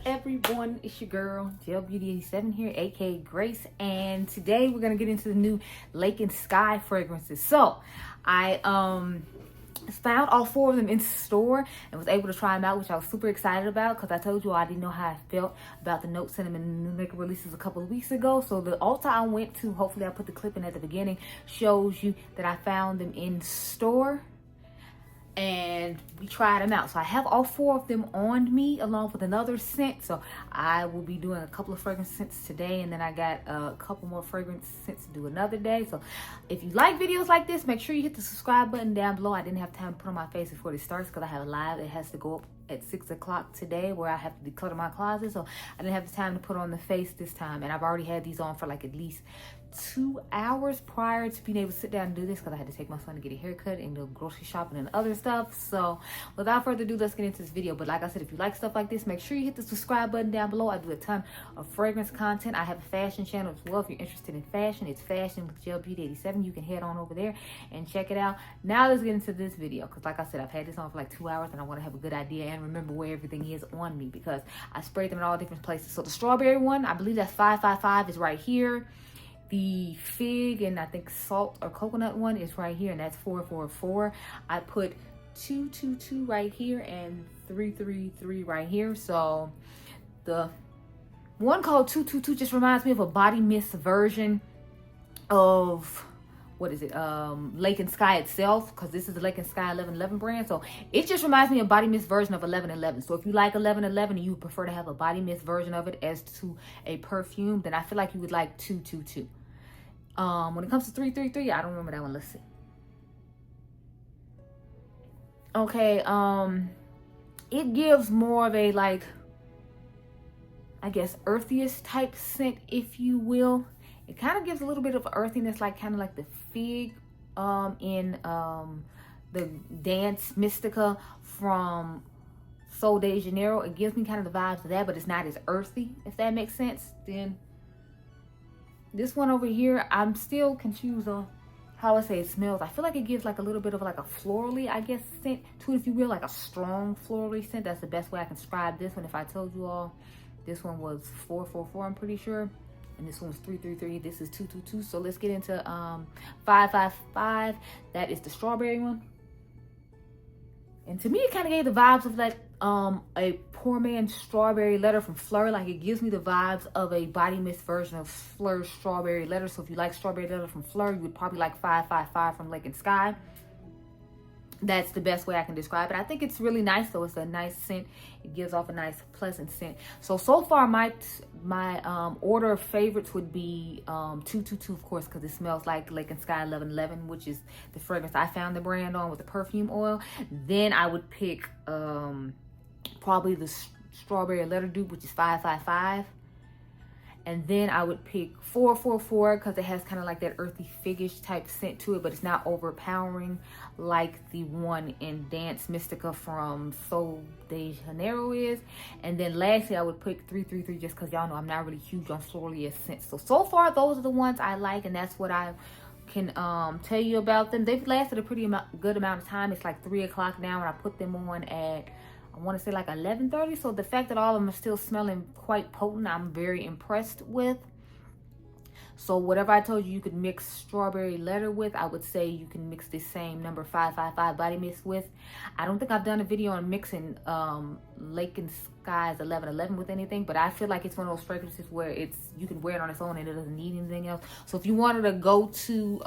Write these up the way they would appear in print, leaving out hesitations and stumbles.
everyone, it's your girl Gelbeauty-QM here, aka Grace, and today we're gonna get into the new Lake and Skye fragrances. So I found all 4 of them in store and was able to try them out, which I was super excited about because I told you all I didn't know how I felt about the Note Cinnamon new makeup releases a couple of weeks ago. So the Ulta I went to, hopefully I put the clip in at the beginning, shows you that I found them in store and we tried them out. So I have all 4 of them on me along with another scent. So I will be doing a couple of fragrance scents today, and then I got a couple more fragrance scents to do another day. So if you like videos like this, make sure you hit the subscribe button down below. I didn't have time to put on my face before this starts because I have a live that has to go up at 6 o'clock today where I have to declutter my closet. So I didn't have the time to put on the face this time, and I've already had these on for like at least 2 hours prior to being able to sit down and do this because I had to take my son to get a haircut and go grocery shopping and other stuff. So without further ado, let's get into this video. But like I said, if you like stuff like this, make sure you hit the subscribe button down below. I do a ton of fragrance content. I have a fashion channel as well. If you're interested in fashion, it's Fashion with Gelbeauty-QM. You can head on over there and check it out. Now let's get into this video because like I said, I've had this on for like 2 hours and I want to have a good idea and remember where everything is on me because I sprayed them in all different places. So the strawberry one, I believe that's 555, is right here. The fig and I think salt or coconut one is right here, and that's 444. I put 222 right here and 333 right here. So the one called 222 just reminds me of a body mist version of, what is it, Lake and Skye itself, because this is the Lake and Skye 1111 brand. So it just reminds me of body mist version of 1111. So if you like 1111 and you prefer to have a body mist version of it as to a perfume, then I feel like you would like 222. When it comes to 333, I don't remember that one. Let's see. Okay, it gives more of a, like, I guess earthiest type scent, if you will. It kind of gives a little bit of earthiness, like kind of like the fig in the Dance Mystica from Sol de Janeiro. It gives me kind of the vibes of that, but it's not as earthy, if that makes sense. Then this one over here, I'm still confused on how I say it smells. I feel like it gives like a little bit of like a florally, I guess, scent to it, if you will, like a strong florally scent. That's the best way I can describe this one. If I told you all, this one was 444, I'm pretty sure. And this one's 333. This is 222. So let's get into 555. That is the strawberry one. And to me, it kind of gave the vibes of like a poor man's strawberry letter from Fleur. Like it gives me the vibes of a body mist version of Fleur's strawberry letter. So if you like strawberry letter from Fleur, you would probably like 555 from Lake and Skye. That's the best way I can describe it. I think it's really nice though. It's a nice scent. It gives off a nice pleasant scent. So far my order of favorites would be 222, of course, because it smells like Lake and Skye 1111, which is the fragrance I found the brand on with the perfume oil. Then I would pick probably the strawberry letter dupe, which is 555. And then I would pick 444 because it has kind of like that earthy figgish type scent to it, but it's not overpowering like the one in Dance Mystica from Sol de Janeiro is. And then lastly, I would pick 333 just because y'all know I'm not really huge on florally scents. So far, those are the ones I like, and that's what I can tell you about them. They've lasted a pretty good amount of time. It's like 3 o'clock now, and I put them on at, I want to say like 11:30. So the fact that all of them are still smelling quite potent, I'm very impressed with. So whatever I told you you could mix strawberry letter with, I would say you can mix this same number 555 body mist with. I don't think I've done a video on mixing Lake and Skye's 1111 with anything, but I feel like it's one of those fragrances where you can wear it on its own and it doesn't need anything else. So if you wanted a go-to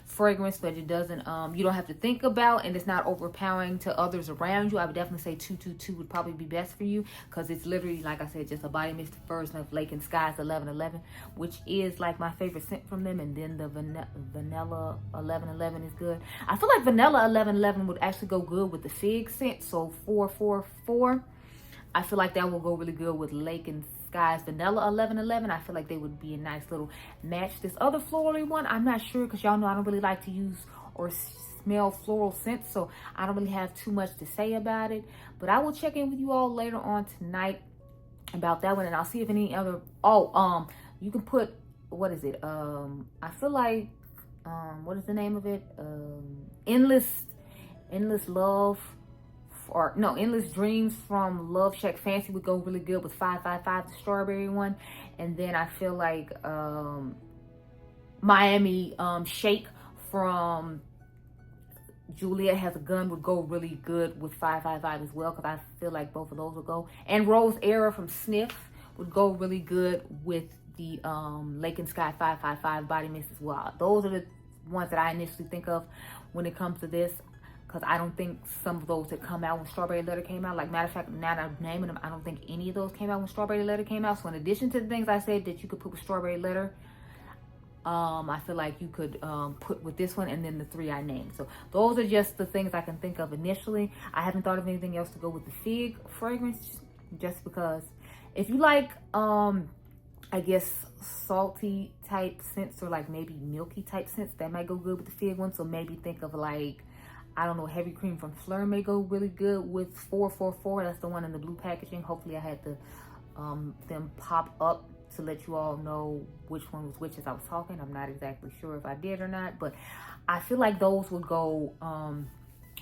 fragrance but it doesn't you don't have to think about and it's not overpowering to others around you, I would definitely say 222 would probably be best for you because it's literally, like I said, just a body mist version of Lake and Skye's 1111, which is like my favorite scent from them. And then the vanilla 1111 is good. I feel like vanilla 1111 would actually go good with the fig scent. So 444, I feel like that will go really good with Lake and Skye's vanilla 1111. I feel like they would be a nice little match. This other florally one, I'm not sure because y'all know I don't really like to use or smell floral scents, so I don't really have too much to say about it. But I will check in with you all later on tonight about that one, and I'll see if any other, you can put, what is it, I feel like what is the name of it, endless love or no, Endless Dreams from Love Shack Fancy would go really good with 555, the strawberry one. And then I feel like Miami Shake from Juliet Has a Gun would go really good with 555 as well, because I feel like both of those would go. And Rose Era from Snif would go really good with the Lake and Skye 555 body mist as well. Those are the ones that I initially think of when it comes to this, because I don't think some of those that come out when Strawberry Letter came out, like matter of fact, now that I'm naming them, I don't think any of those came out when Strawberry Letter came out. So in addition to the things I said that you could put with Strawberry Letter, I feel like you could put with this one, and then the 3 I named. So those are just the things I can think of initially. I haven't thought of anything else to go with the Fig fragrance, just because if you like I guess salty type scents, or like maybe milky type scents, that might go good with the Fig one. So maybe think of like, I don't know, Heavy Cream from Fleur may go really good with 444. That's the one in the blue packaging. Hopefully I had the them pop up to let you all know which one was which as I was talking. I'm not exactly sure if I did or not, but I feel like those would go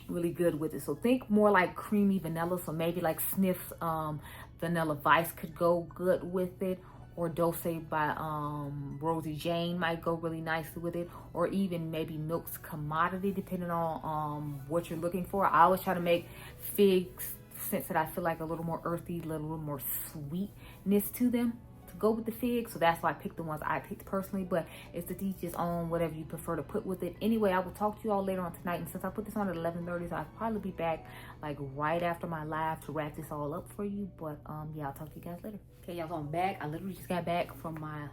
really good with it. So think more like creamy vanilla. So maybe like Snif's Vanilla Vice could go good with it, or Dose by Rosie Jane might go really nicely with it, or even maybe Milk's Commodity, depending on what you're looking for. I always try to make Fig scents that I feel like a little more earthy, a little more sweetness to them to go with the Fig. So that's why I picked the ones I picked personally, but it's to each his own, whatever you prefer to put with it. Anyway, I will talk to you all later on tonight, and since I put this on at 11:30, so I'll probably be back like right after my live to wrap this all up for you. But yeah, I'll talk to you guys later. Okay, y'all, so I'm back. I literally just got back from my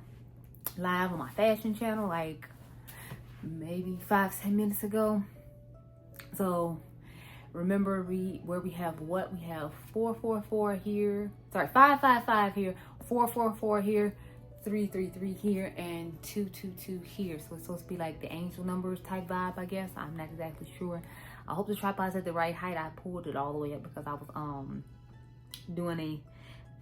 live on my fashion channel like maybe 5-10 minutes ago. So remember where we have what? We have 444 here. Sorry, 555 here, 444 here, 333 here, and 222 here. So it's supposed to be like the angel numbers type vibe, I guess. I'm not exactly sure. I hope the tripod's at the right height. I pulled it all the way up because I was doing a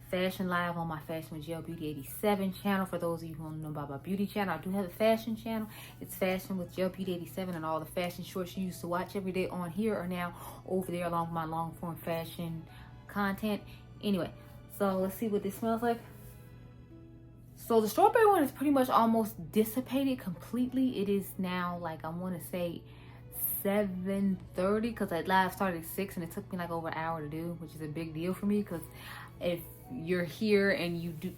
fashion live on my Fashion with Gelbeauty 87 channel. For those of you who don't know about my beauty channel, I do have a fashion channel. It's Fashion with Gelbeauty 87, and all the fashion shorts you used to watch every day on here are now over there along with my long form fashion content. Anyway, so let's see what this smells like. So the strawberry one is pretty much almost dissipated completely. It is now like, I want to say 7:30, because that live started at 6 and it took me like over an hour to do, which is a big deal for me, because if you're here and you do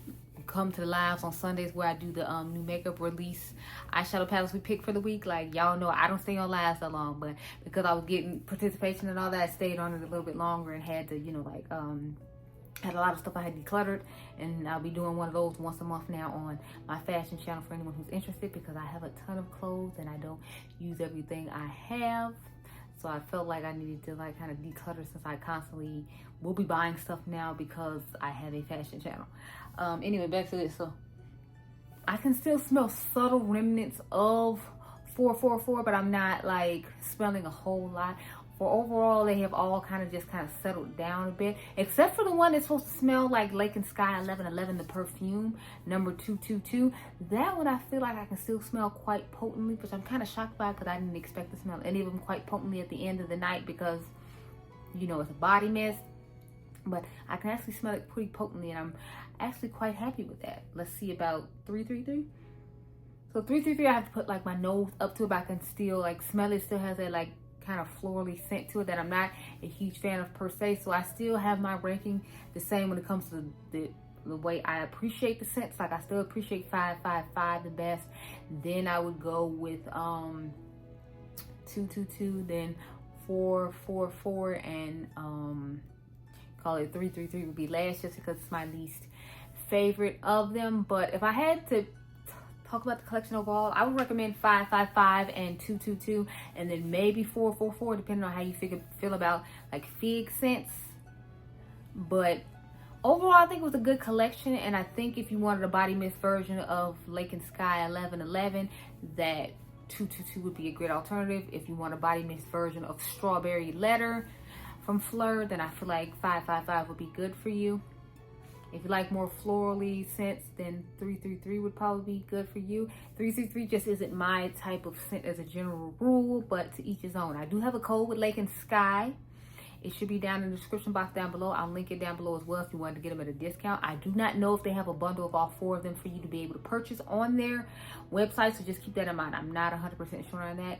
come to the lives on Sundays where I do the new makeup release eyeshadow palettes we pick for the week, like y'all know I don't stay on lives that long, but because I was getting participation and all that, I stayed on it a little bit longer and had to, you know, like had a lot of stuff I had decluttered, and I'll be doing one of those once a month now on my fashion channel for anyone who's interested, because I have a ton of clothes and I don't use everything I have. So I felt like I needed to like kind of declutter, since I constantly will be buying stuff now because I have a fashion channel. Anyway, back to this. So I can still smell subtle remnants of 444, but I'm not like smelling a whole lot. For overall, they have all kind of settled down a bit, except for the one that's supposed to smell like Lake and Skye 1111, the perfume number 222. That one I feel like I can still smell quite potently, which I'm kind of shocked by, because I didn't expect to smell any of them quite potently at the end of the night, because you know it's a body mist. But I can actually smell it pretty potently, and I'm actually quite happy with that. Let's see about 333. So 333, I have to put like my nose up to it, but I can still like smell it. Still has that like kind of florally scent to it that I'm not a huge fan of per se. So I still have my ranking the same when it comes to the way I appreciate the scents. Like I still appreciate 555 the best. Then I would go with 222, then 444, and call it 333 would be last, just because it's my least favorite of them. But if I had to talk about the collection overall, I would recommend 555 and 222, and then maybe 444, depending on how you feel about like Fig scents. But overall, I think it was a good collection, and I think if you wanted a body mist version of Lake and Skye 1111, that 222 would be a great alternative. If you want a body mist version of Strawberry Letter from Fleur, then I feel like 555 would be good for you. If you like more florally scents, then 333 would probably be good for you. 333 just isn't my type of scent as a general rule, but to each his own. I do have a code with Lake and Skye. It should be down in the description box down below. I'll link it down below as well if you wanted to get them at a discount. I do not know if they have a bundle of all 4 of them for you to be able to purchase on their website, so just keep that in mind. I'm not 100% sure on that.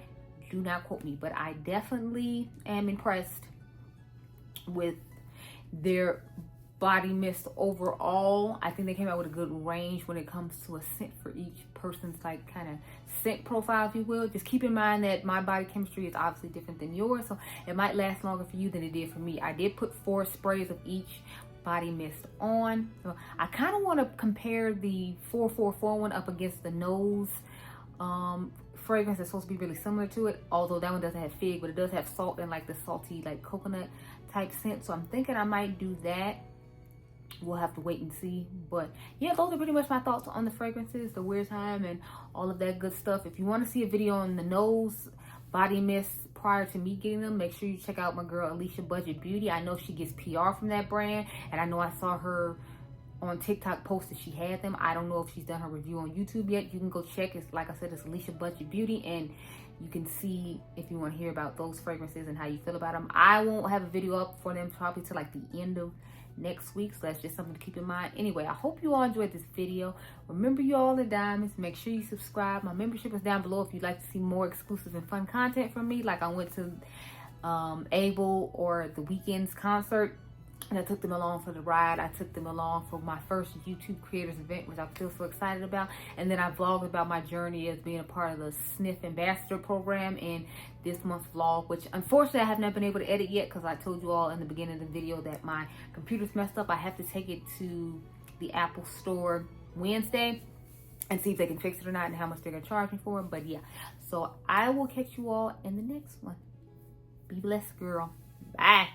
Do not quote me, but I definitely am impressed with their body mist overall. I think they came out with a good range when it comes to a scent for each person's like kind of scent profile, if you will. Just keep in mind that my body chemistry is obviously different than yours, so it might last longer for you than it did for me. I did put 4 sprays of each body mist on, so I kind of want to compare the 444 one up against the nose fragrance that's supposed to be really similar to it, although that one doesn't have fig, but it does have salt and like the salty like coconut type scent. So I'm thinking I might do that. We'll have to wait and see. But yeah, those are pretty much my thoughts on the fragrances, the wear time, and all of that good stuff. If you want to see a video on the nose body mist prior to me getting them, make sure you check out my girl Alicia Budget Beauty. I know she gets PR from that brand, and I know I saw her on TikTok post that she had them. I don't know if she's done her review on YouTube yet. You can go check. It's like I said, it's Alicia Budget Beauty, and you can see if you want to hear about those fragrances and how you feel about them. I won't have a video up for them probably till like the end of next week, so that's just something to keep in mind. Anyway, I hope you all enjoyed this video. Remember, you all are diamonds. Make sure you subscribe. My membership is down below if you'd like to see more exclusive and fun content from me. Like I went to Abel or the Weeknd's concert, and I took them along for the ride. I took them along for my first YouTube creators event, which I'm still so excited about. And then I vlogged about my journey as being a part of the Snif ambassador program in this month's vlog, which unfortunately I have not been able to edit yet because I told you all in the beginning of the video that my computer's messed up. I have to take it to the Apple store Wednesday and see if they can fix it or not and how much they're gonna charge me for it. But yeah, so I will catch you all in the next one. Be blessed, girl. Bye.